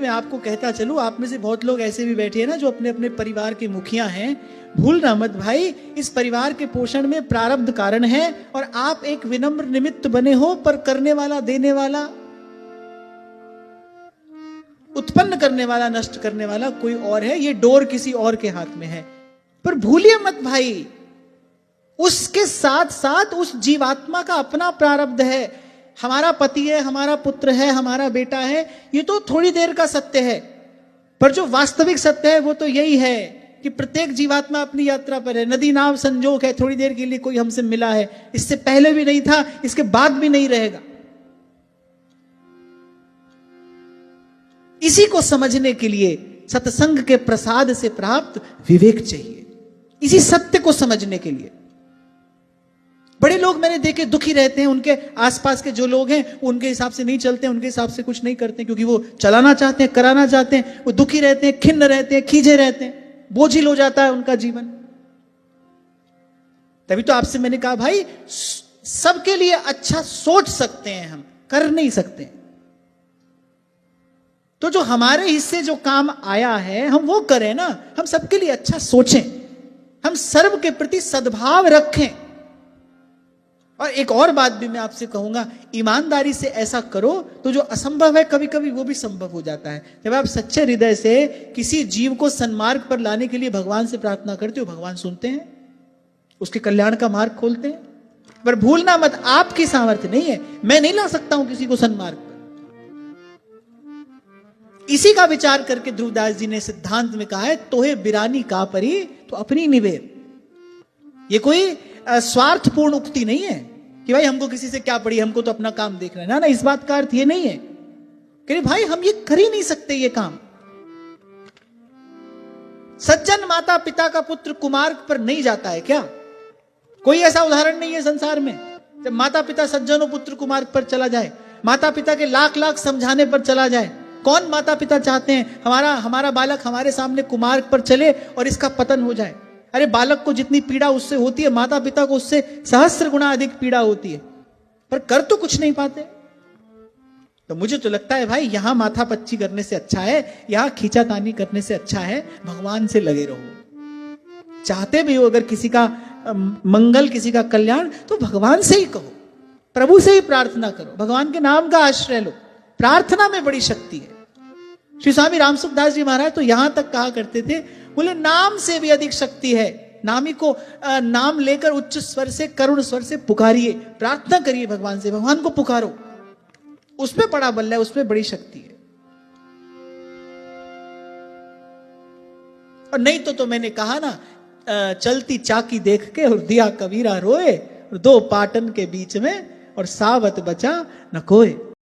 मैं आपको कहता चलूं, आप में से बहुत लोग ऐसे भी बैठे हैं ना जो अपने अपने परिवार के मुखिया हैं। भूलना मत भाई, इस परिवार के पोषण में प्रारब्ध कारण है और आप एक विनम्र निमित्त बने हो, पर करने वाला, देने वाला, उत्पन्न करने वाला, नष्ट करने वाला कोई और है। ये डोर किसी और के हाथ में है। पर भूलिए मत भाई, उसके साथ साथ उस जीवात्मा का अपना प्रारब्ध है। हमारा पति है, हमारा पुत्र है, हमारा बेटा है, ये तो थोड़ी देर का सत्य है, पर जो वास्तविक सत्य है वो तो यही है कि प्रत्येक जीवात्मा अपनी यात्रा पर है। नदी नाव संजोग है, थोड़ी देर के लिए कोई हमसे मिला है, इससे पहले भी नहीं था, इसके बाद भी नहीं रहेगा। इसी को समझने के लिए सत्संग के प्रसाद से प्राप्त विवेक चाहिए, इसी सत्य को समझने के लिए। बड़े लोग मैंने देखे दुखी रहते हैं, उनके आसपास के जो लोग हैं उनके हिसाब से नहीं चलते हैं, उनके हिसाब से कुछ नहीं करते हैं, क्योंकि वो चलाना चाहते हैं, कराना चाहते हैं। वो दुखी रहते हैं, खिन्न रहते हैं, खींचे रहते हैं, बोझिल हो जाता है उनका जीवन। तभी तो आपसे मैंने कहा भाई, सबके लिए अच्छा सोच सकते हैं, हम कर नहीं सकते। तो जो हमारे हिस्से जो काम आया है हम वो करें ना, हम सबके लिए अच्छा सोचें, हम सर्व के प्रति सद्भाव रखें। और एक और बात भी मैं आपसे कहूंगा, ईमानदारी से ऐसा करो तो जो असंभव है कभी कभी वो भी संभव हो जाता है। जब आप सच्चे हृदय से किसी जीव को सन्मार्ग पर लाने के लिए भगवान से प्रार्थना करते हो, भगवान सुनते हैं, उसके कल्याण का मार्ग खोलते हैं। पर भूलना मत, आपकी सामर्थ्य नहीं है, मैं नहीं ला सकता हूं किसी को सन्मार्ग पर। इसी का विचार करके ध्रुवदास जी ने सिद्धांत में कहा है, तोहे बिरानी का परी तो अपनी निवेर। ये कोई स्वार्थपूर्ण उक्ति नहीं है कि भाई हमको किसी से क्या पड़ी, हमको तो अपना काम देखना है। ना, इस बात का अर्थ ये नहीं है कि भाई हम ये कर ही नहीं सकते ये काम। सज्जन माता पिता का पुत्र कुमार्ग पर नहीं जाता है क्या? कोई ऐसा उदाहरण नहीं है संसार में जब माता पिता सज्जनों पुत्र कुमार्ग पर चला जाए, माता पिता के लाख लाख समझाने पर चला जाए। कौन माता पिता चाहते हैं हमारा बालक हमारे सामने कुमार्ग पर चले और इसका पतन हो जाए? अरे बालक को जितनी पीड़ा उससे होती है, माता पिता को उससे सहस्त्र गुना अधिक पीड़ा होती है, पर कर तो कुछ नहीं पाते। तो मुझे तो लगता है भाई, यहां माथा पच्ची करने से अच्छा है, यहां खींचातानी करने से अच्छा है भगवान से लगे रहो। चाहते भी हो अगर किसी का मंगल, किसी का कल्याण, तो भगवान से ही कहो, प्रभु से ही प्रार्थना करो, भगवान के नाम का आश्रय लो। प्रार्थना में बड़ी शक्ति है। श्री स्वामी रामसुखदास जी महाराज तो यहां तक कहा करते थे, बोले नाम से भी अधिक शक्ति है। नामी को नाम लेकर उच्च स्वर से, करुण स्वर से पुकारिए, प्रार्थना करिए भगवान से, भगवान को पुकारो, उसमें बड़ा बल है, उसमें बड़ी शक्ति है। और नहीं तो मैंने कहा ना, चलती चाकी देख के और दिया कबीरा रोए, और दो पाटन के बीच में और सावत बचा न कोई।